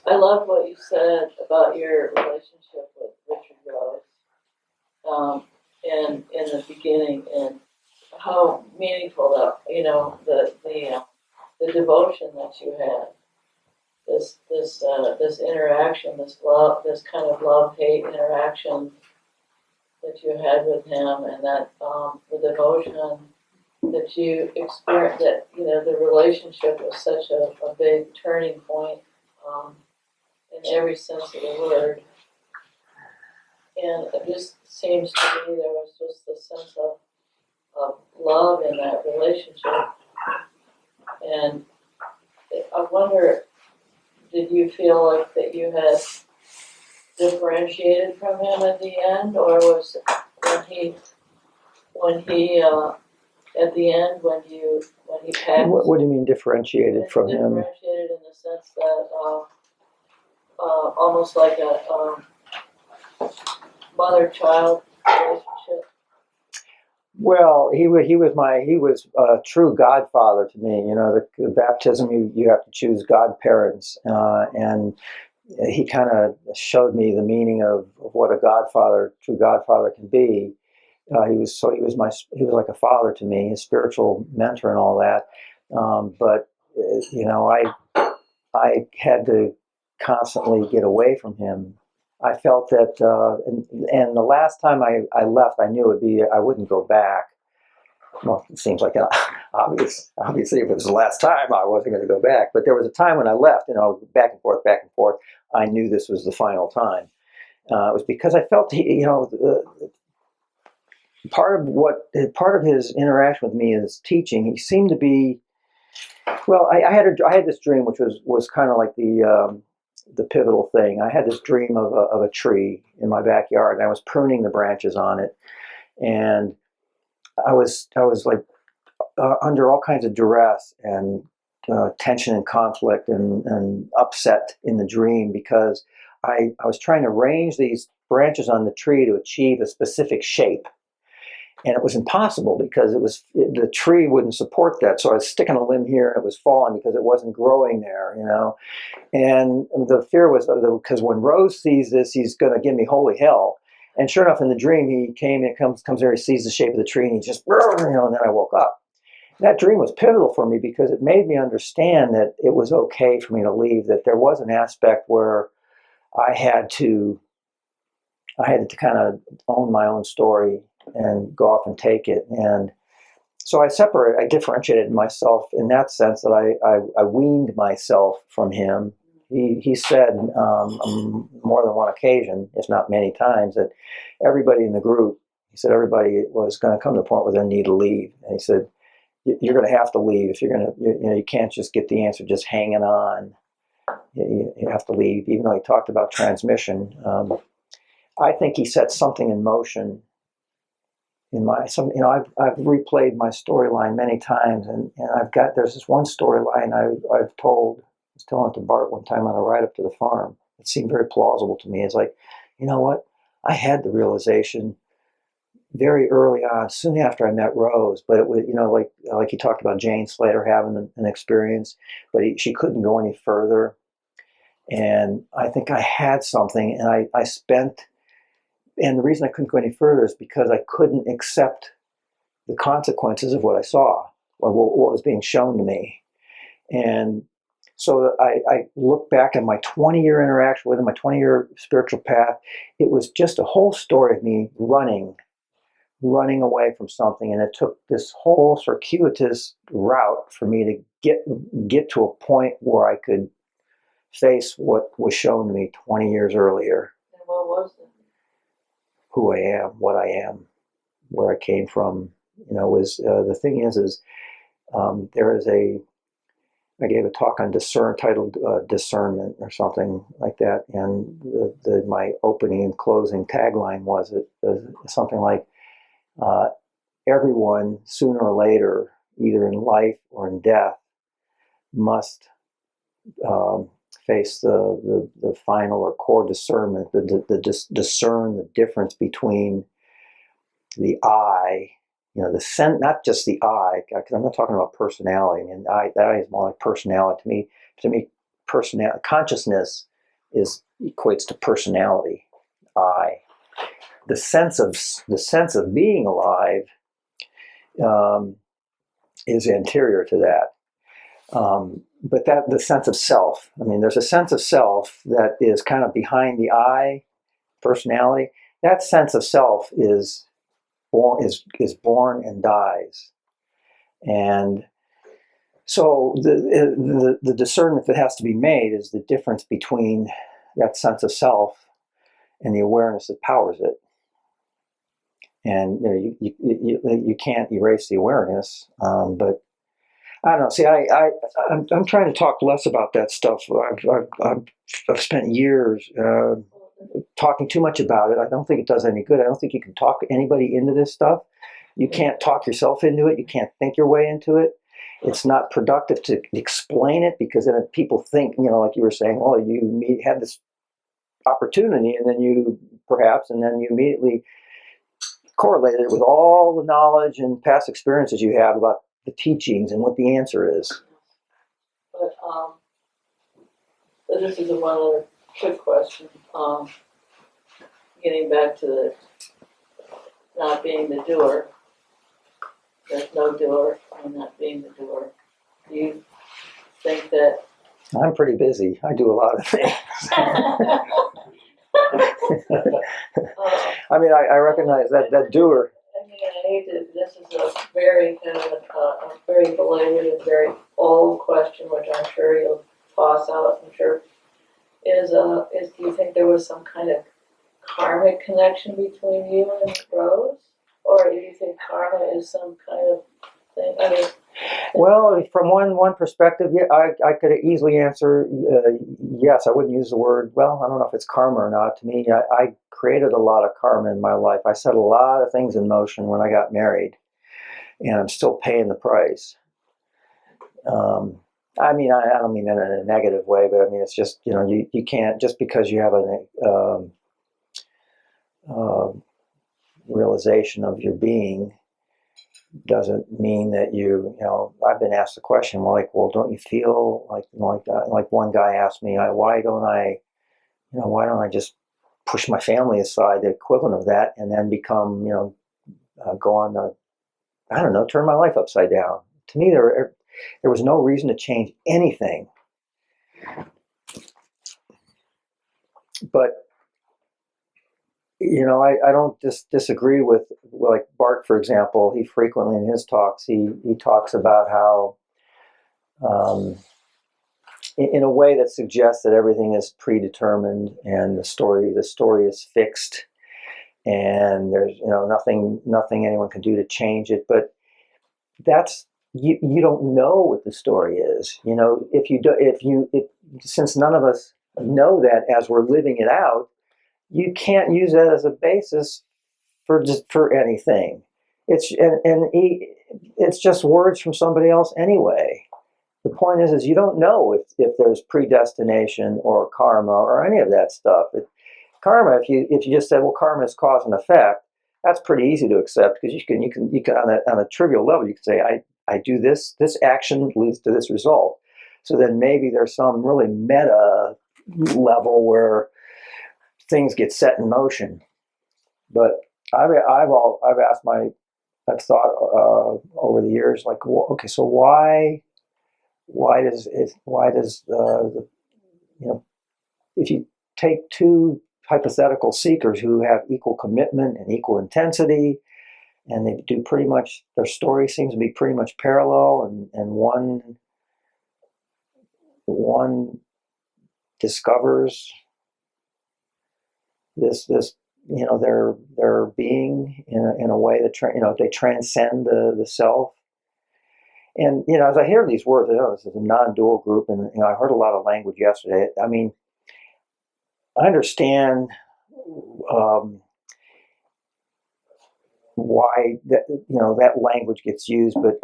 I love what you said about your relationship with Richard Rose, in the beginning, and how meaningful that, the devotion that you had, this interaction, this love, this kind of love hate interaction that you had with him, and that the devotion that you experienced, that the relationship was such a big turning point, in every sense of the word. And it just seems to me there was just a sense of love in that relationship. And I wonder, did you feel like that you had differentiated from him at the end, or was it when he at the end when he passed? What do you mean differentiated from him? Differentiated in the sense that almost like a mother-child relationship. Well, he was a true godfather to me. The baptism, you have to choose godparents, and he kind of showed me the meaning of what a true godfather can be. He was like a father to me, a spiritual mentor and all that. But I had to constantly get away from him. I felt that, and the last time I left, I knew I wouldn't go back. Well, it seems like obvious. Obviously, if it was the last time, I wasn't going to go back. But there was a time when I left, back and forth, back and forth. I knew this was the final time. It was because I felt part of his interaction with me, his teaching, he seemed to be. Well, I had this dream, which was kind of like the pivotal thing. I had this dream of a tree in my backyard, and I was pruning the branches on it, and I was like under all kinds of duress and tension and conflict and upset in the dream, because I was trying to arrange these branches on the tree to achieve a specific shape. And it was impossible because the tree wouldn't support that. So I was sticking a limb here and it was falling because it wasn't growing there, And the fear was because when Rose sees this, he's going to give me holy hell. And sure enough, in the dream, comes there, he sees the shape of the tree, and he just, and then I woke up. That dream was pivotal for me because it made me understand that it was okay for me to leave, that there was an aspect where I had to kind of own my own story and go off and take it. And so I differentiated myself in that sense, that I weaned myself from him. He said on more than one occasion, if not many times, that everybody in the group, he said everybody was going to come to a point where they need to leave. And he said, you're going to have to leave if you're going to, you can't just get the answer just hanging on. You have to leave, even though he talked about transmission. I think he set something in motion I've replayed my storyline many times, and there's this one storyline I was telling it to Bart one time on a ride up to the farm. It seemed very plausible to me. It's like, you know what? I had the realization very early on, soon after I met Rose, but it was, like he talked about Jane Slater having an experience, but she couldn't go any further. And I think I had something, and I spent. And the reason I couldn't go any further is because I couldn't accept the consequences of what I saw, or what was being shown to me. And so I look back at my 20-year interaction with him, my 20-year spiritual path. It was just a whole story of me running away from something. And it took this whole circuitous route for me to get to a point where I could face what was shown to me 20 years earlier. And what was it? Who I am, what I am, where I came from. The thing is I gave a talk on titled Discernment or something like that, and my opening and closing tagline was something like, everyone sooner or later, either in life or in death, must face the final or core discernment, discern the difference between the I, not just the I, because I'm not talking about personality. I mean, that is more like personality to me. To me, consciousness equates to personality, I. The sense of being alive is anterior to that. But that the sense of self, I mean, there's a sense of self that is kind of behind the I, personality. That sense of self is born and dies. And so the discernment that has to be made is the difference between that sense of self and the awareness that powers it. And you can't erase the awareness, but I don't know. See, I'm trying to talk less about that stuff. I've spent years talking too much about it. I don't think it does any good. I don't think you can talk anybody into this stuff. You can't talk yourself into it. You can't think your way into it. It's not productive to explain it, because then people think, like you were saying, oh, you had this opportunity, and then you immediately correlated it with all the knowledge and past experiences you have about the teachings and what the answer is. But so this is one other quick question. Getting back to the not being the doer. There's no doer and not being the doer. Do you think that? I'm pretty busy. I do a lot of things. I mean, I recognize that doer. I mean, I hate to, this is a very kind of a very belated and very old question, which I'm sure you'll toss out. I'm sure is do you think there was some kind of karmic connection between you and Rose, or do you think karma is some kind of thing? I mean, well, from one perspective, yeah, I could easily answer yes. I wouldn't use the word, well, I don't know if it's karma or not. To me, I created a lot of karma in my life. I set a lot of things in motion when I got married, and I'm still paying the price. I mean, I don't mean that in a negative way, but I mean, it's just, you can't, just because you have a realization of your being, doesn't mean that I've been asked the question, well, don't you feel like one guy asked me, why don't I just push my family aside, the equivalent of that, and then become, go on turn my life upside down. To me, there was no reason to change anything. But I don't disagree with, like Bart, for example. He frequently in his talks, he talks about how, in a way that suggests that everything is predetermined and the story is fixed, and there's nothing anyone can do to change it. But that's you don't know what the story is. Since none of us know that as we're living it out, you can't use that as a basis for anything. It's just words from somebody else anyway. The point is you don't know if there's predestination or karma or any of that stuff. Karma, if you just said, well, karma is cause and effect, that's pretty easy to accept, because you can on a trivial level, you can say, I do this action leads to this result. So then maybe there's some really meta level where things get set in motion. But I've thought over the years, like, well, okay, so why does if you take two hypothetical seekers who have equal commitment and equal intensity, and they do pretty much, their story seems to be pretty much parallel, and one discovers this their being in a way that they transcend the self. And as I hear these words, I know this is a non-dual group, and I heard a lot of language yesterday. I mean, I understand why that language gets used, but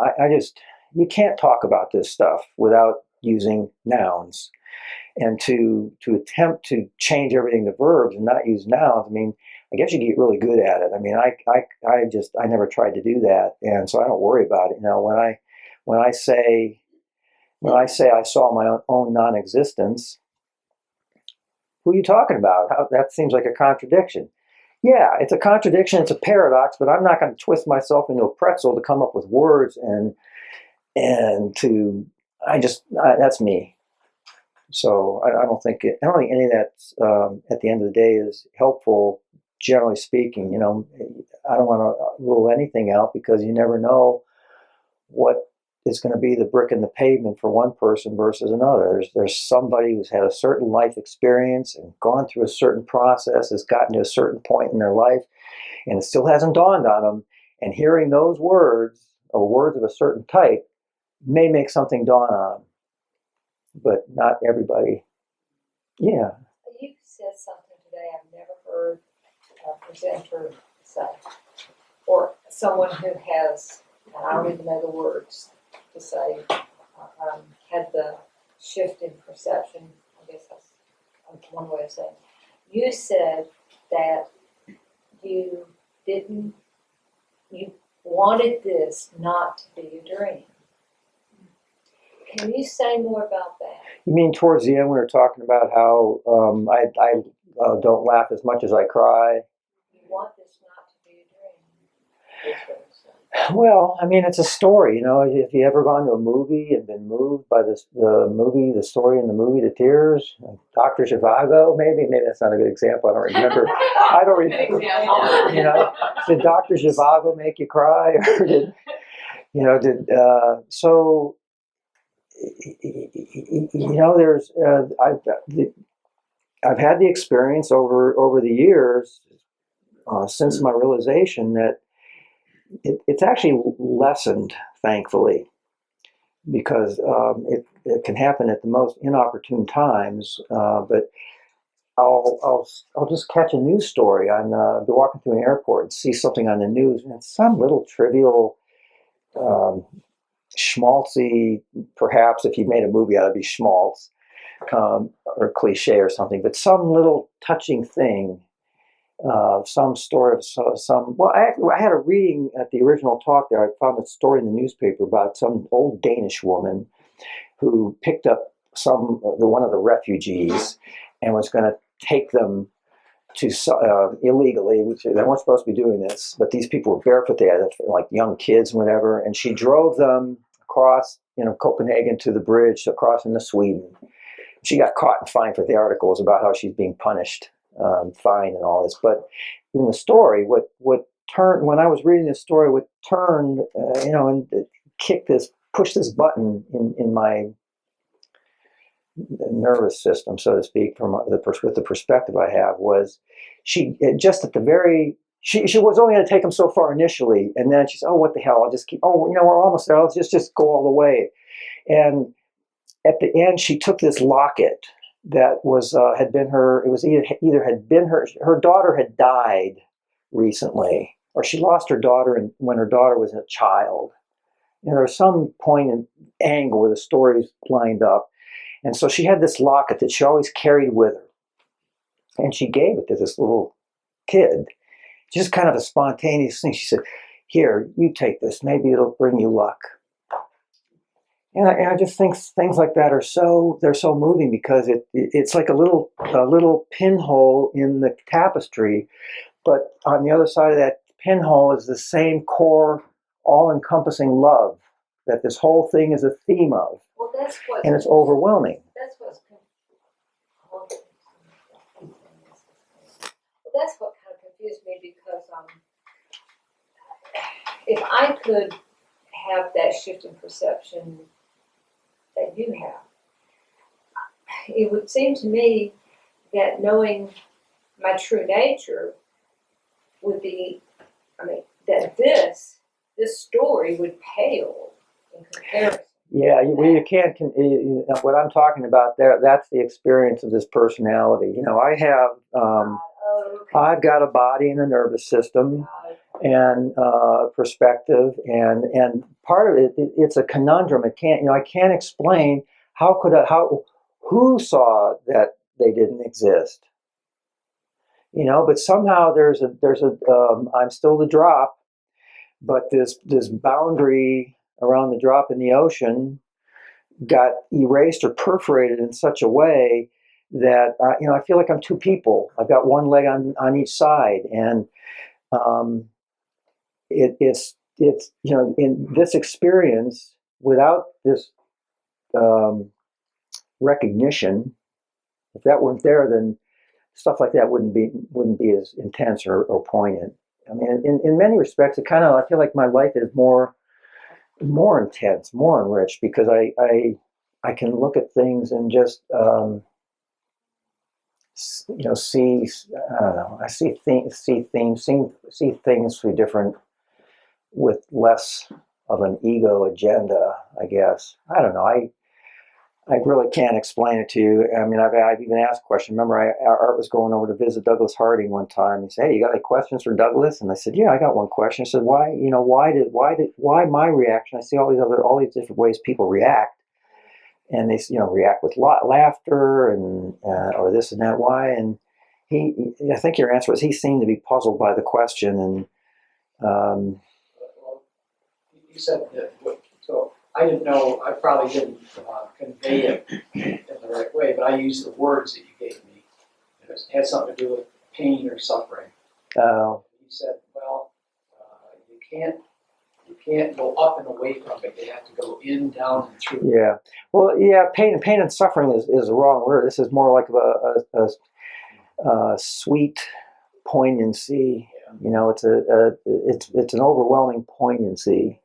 you can't talk about this stuff without using nouns. And to attempt to change everything to verbs and not use nouns, I mean, I guess you get really good at it. I mean, I never tried to do that, and so I don't worry about it. When I say, When I say I saw my own non-existence, who are you talking about? That seems like a contradiction. Yeah, it's a contradiction, it's a paradox, but I'm not going to twist myself into a pretzel to come up with words that's me. So I don't think any of that at the end of the day is helpful. Generally speaking, I don't want to rule anything out because you never know what is going to be the brick in the pavement for one person versus another. There's somebody who's had a certain life experience and gone through a certain process, has gotten to a certain point in their life, and it still hasn't dawned on them. And hearing those words or words of a certain type may make something dawn on them, but not everybody. Yeah. You said something today I've never heard a presenter say, or someone who has, and I don't even know the words to say, had the shift in perception. I guess that's one way of saying it. You said that you wanted this not to be a dream. Can you say more about that? You mean towards the end we were talking about how I don't laugh as much as I cry? You want this not to be a dream. Well, I mean, it's a story. If you ever gone to a movie and been moved by the story in the movie to tears, Dr. Zhivago, maybe that's not a good example. I don't remember. I don't remember. Did Dr. Zhivago make you cry, or so? There's I've had the experience over the years since my realization that it's actually lessened, thankfully, because it can happen at the most inopportune times. But I'll just catch a news story be walking through an airport and see something on the news, and it's some little trivial, schmaltzy, perhaps if you made a movie out of be schmaltz, or cliche or something, but some little touching thing. Some story of well, I had a reading at the original talk there. I found a story in the newspaper about some old Danish woman who picked up one of the refugees and was going to take them to illegally, which they weren't supposed to be doing this, but these people were barefoot. They had like young kids, whatever, and she drove them across, Copenhagen to the bridge, across into Sweden. She got caught and fined for the articles about how she's being punished. Fine and all this, but in the story, what turned when I was reading this story, what turned, and pushed this button in my nervous system, so to speak, with the perspective I have, was she just at the very. She was only going to take them so far initially, and then she said, "Oh, what the hell? I'll just keep. Oh, we're almost there. Let's just go all the way." And at the end, she took this locket that had been her. It was either had been her daughter had died recently, or she lost her daughter when her daughter was a child. There was some point in angle where the stories lined up, and so she had this locket that she always carried with her, and she gave it to this little kid. Just kind of a spontaneous thing. She said, "Here, you take this. Maybe it'll bring you luck." And I just think things like that they're so moving, because it's like a little pinhole in the tapestry, but on the other side of that pinhole is the same core, all-encompassing love that this whole thing is a theme of. Well, and it's overwhelming. That's what kind of confused me, because if I could have that shift in perception that you have, it would seem to me that knowing my true nature would be, that this story would pale in comparison. Yeah, you can't. What I'm talking about there, that's the experience of this personality. I have, I've got a body and a nervous system, and perspective, and part of it's a conundrum. I can't explain who saw that they didn't exist. But somehow there's a I'm still the drop, but this boundary around the drop in the ocean got erased or perforated in such a way that I feel like I'm two people. I've got one leg on each side, and it's in this experience without this recognition. If that weren't there, then stuff like that wouldn't be as intense or poignant. I mean, in many respects, I feel like my life is more intense, more enriched, because I can look at things and just see, I don't know, I see things through different, with less of an ego agenda, I guess. I don't know. I really can't explain it to you. I mean, I've even asked questions. Remember, Art was going over to visit Douglas Harding one time. He said, "Hey, you got any questions for Douglas?" And I said, "Yeah, I got one question." I said, why my reaction? I see all these different ways people react, and they, react with laughter and or this and that. Why? And I think your answer was he seemed to be puzzled by the question, and Well, you said that, so I didn't know, I probably didn't convey it in the right way, but I used the words that you gave me. It had something to do with pain or suffering. You said, well, you can't go up and away from it. You have to go in, down, and through. Yeah. Well, yeah. Pain and suffering is the wrong word. This is more like a sweet poignancy. It's an overwhelming poignancy.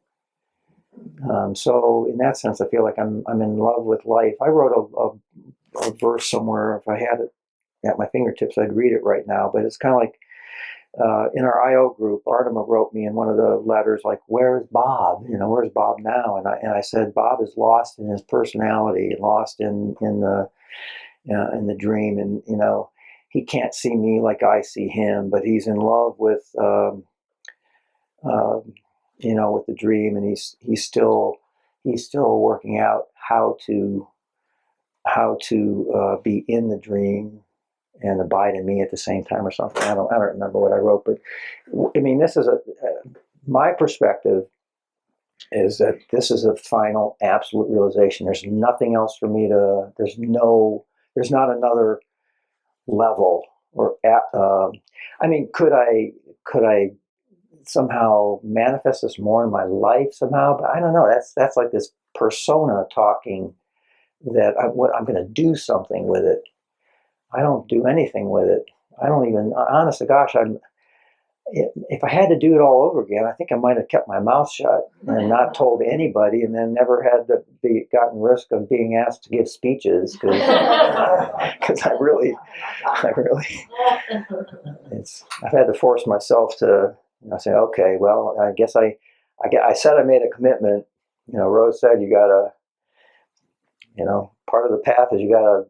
So in that sense, I feel like I'm in love with life. I wrote a verse somewhere. If I had it at my fingertips, I'd read it right now. But it's kind of like in our IO group, Artima wrote me in one of the letters, like, "Where's Bob? Where's Bob now?" And I said, Bob is lost in his personality, lost in the dream, and he can't see me like I see him, but he's in love with with the dream, and he's still working out how to be in the dream and abide in me at the same time, or something. I don't remember what I wrote, but I mean, this is my perspective is that this is a final absolute realization. There's nothing else for me to. There's not another level or I mean, could I somehow manifest this more in my life somehow? But I don't know. That's like this persona talking that I'm going to do something with it. I don't do anything with it. I don't even, honest to gosh, if I had to do it all over again, I think I might have kept my mouth shut and not told anybody, and then never had to gotten risk of being asked to give speeches, because I really, I've had to force myself to say, okay, well, I guess I said I made a commitment. Rose said you gotta, part of the path is you gotta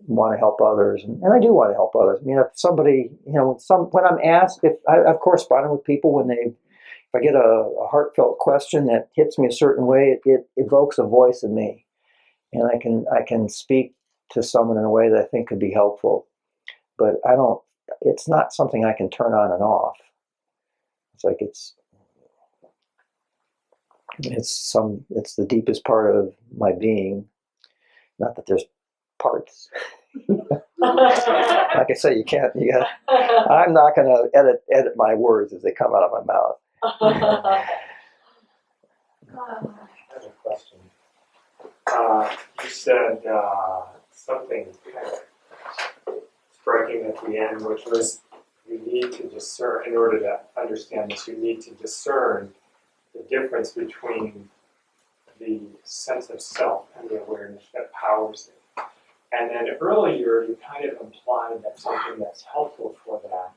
want to help others, and I do want to help others. I mean, if somebody, when I'm asked, if I've corresponded with people if I get a heartfelt question that hits me a certain way, it evokes a voice in me, and I can speak to someone in a way that I think could be helpful. But it's not something I can turn on and off. It's like it's the deepest part of my being. Not that there's parts. Like I say, I'm not going to edit my words as they come out of my mouth. I have a question. You said something kind of striking at the end, which was you need to discern, in order to understand this, you need to discern the difference between the sense of self and the awareness that powers it. And then earlier, you kind of implied that something that's helpful for that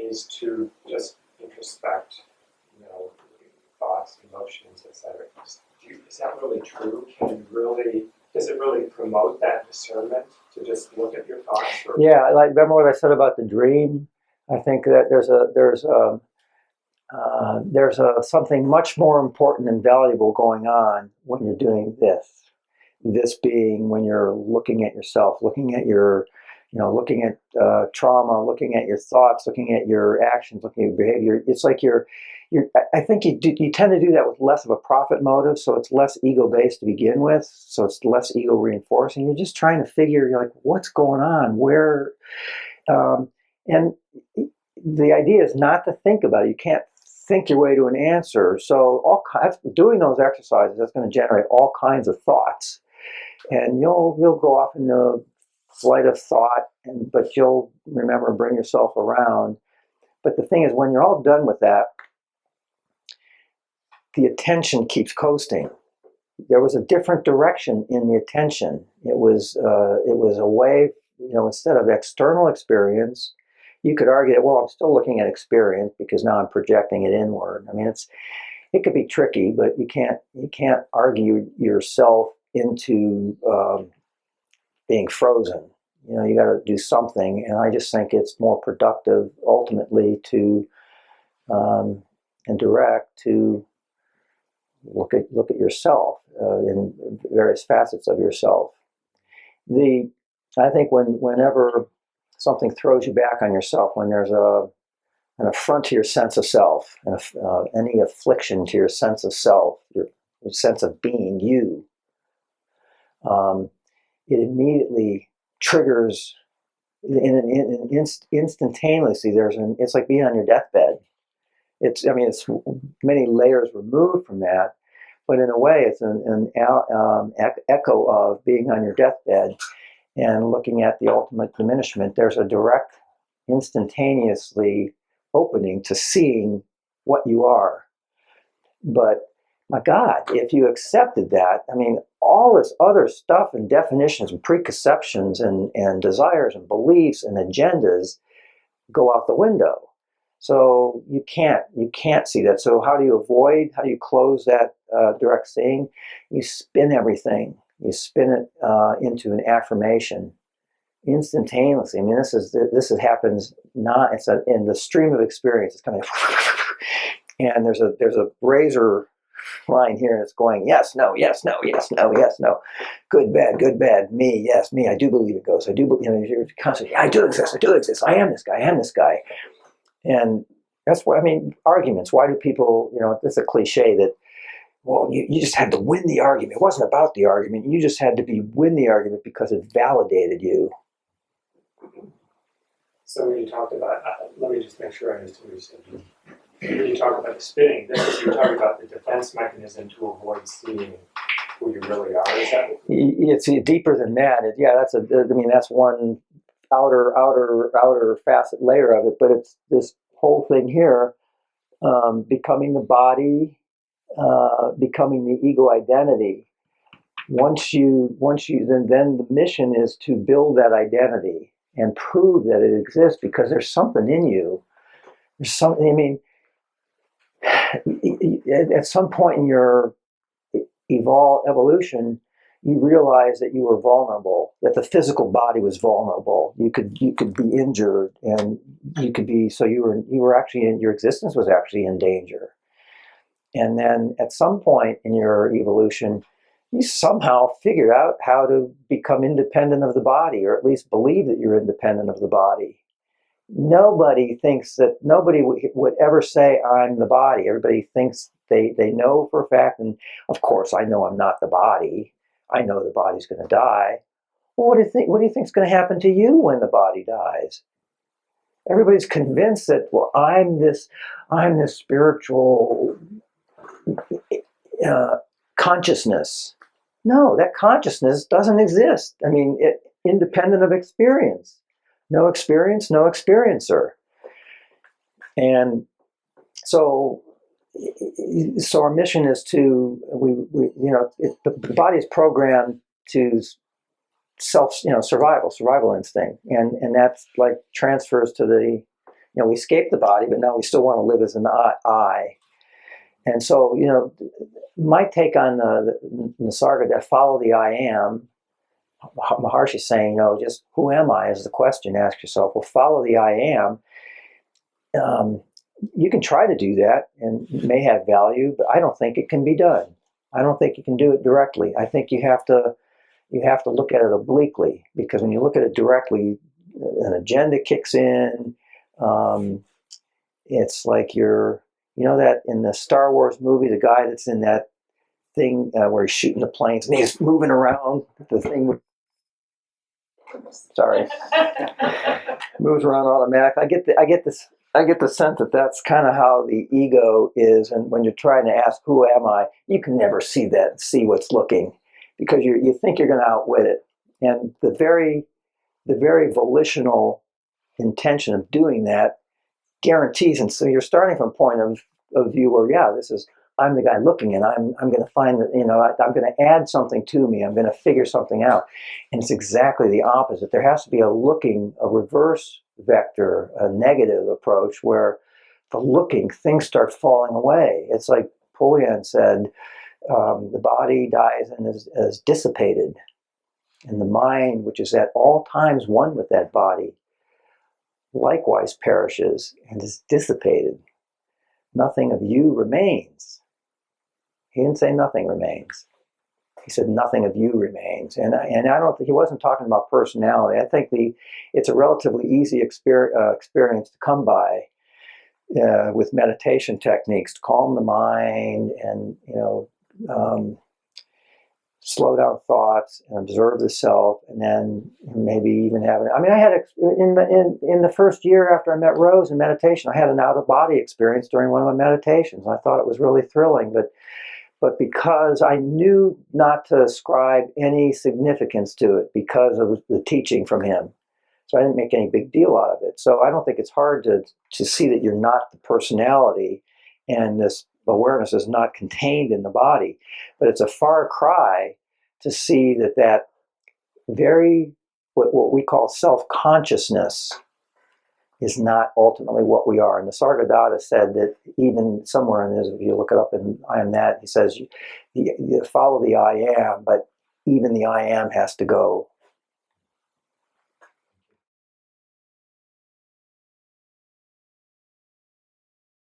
is to just introspect, thoughts, emotions, etc. Is that really true? Does it really promote that discernment to just look at your thoughts? Yeah, remember what I said about the dream? I think that there's something much more important and valuable going on when you're doing this. This being when you're looking at yourself, looking at your, looking at trauma, looking at your thoughts, looking at your actions, looking at your behavior. It's like you're I think you tend to do that with less of a profit motive, so it's less ego-based to begin with, so it's less ego-reinforcing. You're just trying to figure, you're like, what's going on? Where? And the idea is not to think about it. You can't think your way to an answer. So doing those exercises, that's going to generate all kinds of thoughts. And you'll go off in a flight of thought, but you'll remember and bring yourself around. But the thing is, when you're all done with that, the attention keeps coasting. There was a different direction in the attention. It was away, instead of external experience. You could argue that, well, I'm still looking at experience because now I'm projecting it inward. I mean, it could be tricky, but you can't argue yourself into being frozen. You got to do something, and I just think it's more productive ultimately to and direct to look at yourself in various facets of yourself. I think whenever something throws you back on yourself, when there's an affront to your sense of self, and any affliction to your sense of self, your sense of being you, it immediately triggers instantaneously. It's like being on your deathbed. It's many layers removed from that, but in a way, it's an echo of being on your deathbed and looking at the ultimate diminishment. There's a direct, instantaneously opening to seeing what you are. But my God, if you accepted that, all this other stuff and definitions and preconceptions and desires and beliefs and agendas go out the window. So you can't see that. So how do you close that direct seeing? You spin everything. You spin it into an affirmation instantaneously. This happens not. It's in the stream of experience. It's coming, and there's a razor line here, and it's going yes, no, yes, no, yes, no, yes, no, good, bad, me, yes, me. I do believe it goes. I do believe. You're constantly. I do exist. I am this guy. And that's what arguments. Why do people, it's a cliche that, well, you just had to win the argument. It wasn't about the argument. You just had to win the argument because it validated you. So when you talked about, let me just make sure I understood what you said. When you talk about the spinning, you're talking about the defense mechanism to avoid seeing who you really are. Is that? It's deeper than that. That's one outer facet layer of it, but it's this whole thing here, becoming the body, becoming the ego identity. Once you then the mission is to build that identity and prove that it exists, because there's something in you. There's something. At some point in your evolution, you realize that you were vulnerable, that the physical body was vulnerable. You could be injured, and you were actually your existence was actually in danger. And then at some point in your evolution, you somehow figured out how to become independent of the body, or at least believe that you're independent of the body. Nobody would ever say I'm the body. Everybody thinks they know for a fact, and of course I know I'm not the body. I know the body's going to die. Well, what do you think is going to happen to you when the body dies? Everybody's convinced that, well, I'm this spiritual consciousness. No, that consciousness doesn't exist. Independent of experience. No experience, no experiencer. And so our mission is to the body is programmed to survival instinct, and that's like transfers to the we escape the body, but now we still want to live as an I. And so my take on the Nisarga, that follow the I am. Maharshi is saying, just who am I is the question. Ask yourself, well, follow the I am. You can try to do that, and it may have value, but I don't think it can be done. I don't think you can do it directly. I think you have to look at it obliquely, because when you look at it directly, an agenda kicks in. It's like you're You know that in the Star Wars movie, the guy that's in that thing where he's shooting the planes and he's moving around, the thing with, sorry, moves around automatically. I get the sense that that's kind of how the ego is, and when you're trying to ask who am I, you can never see what's looking, because you think you're going to outwit it, and the very volitional intention of doing that guarantees. And so you're starting from a point of view where, yeah, this is, I'm the guy looking, and I'm going to find that, I'm going to add something to me. I'm going to figure something out. And it's exactly the opposite. There has to be a reverse vector, a negative approach, where the looking, things start falling away. It's like Polian said, the body dies and is dissipated. And the mind, which is at all times one with that body, likewise perishes and is dissipated. Nothing of you remains. He didn't say nothing remains. He said nothing of you remains. And I don't think he wasn't talking about personality. I think it's a relatively easy experience to come by with meditation techniques to calm the mind and slow down thoughts and observe the self, and then maybe even have it. I mean, I had in the first year after I met Rose in meditation, I had an out of body experience during one of my meditations. I thought it was really thrilling, but because I knew not to ascribe any significance to it because of the teaching from him, so I didn't make any big deal out of it. So I don't think it's hard to see that you're not the personality, and this awareness is not contained in the body. But it's a far cry to see that very, what we call self-consciousness is not ultimately what we are. And the Sargadatta said that, even somewhere in this, if you look it up in I Am That, he says you follow the I Am, but even the I Am has to go.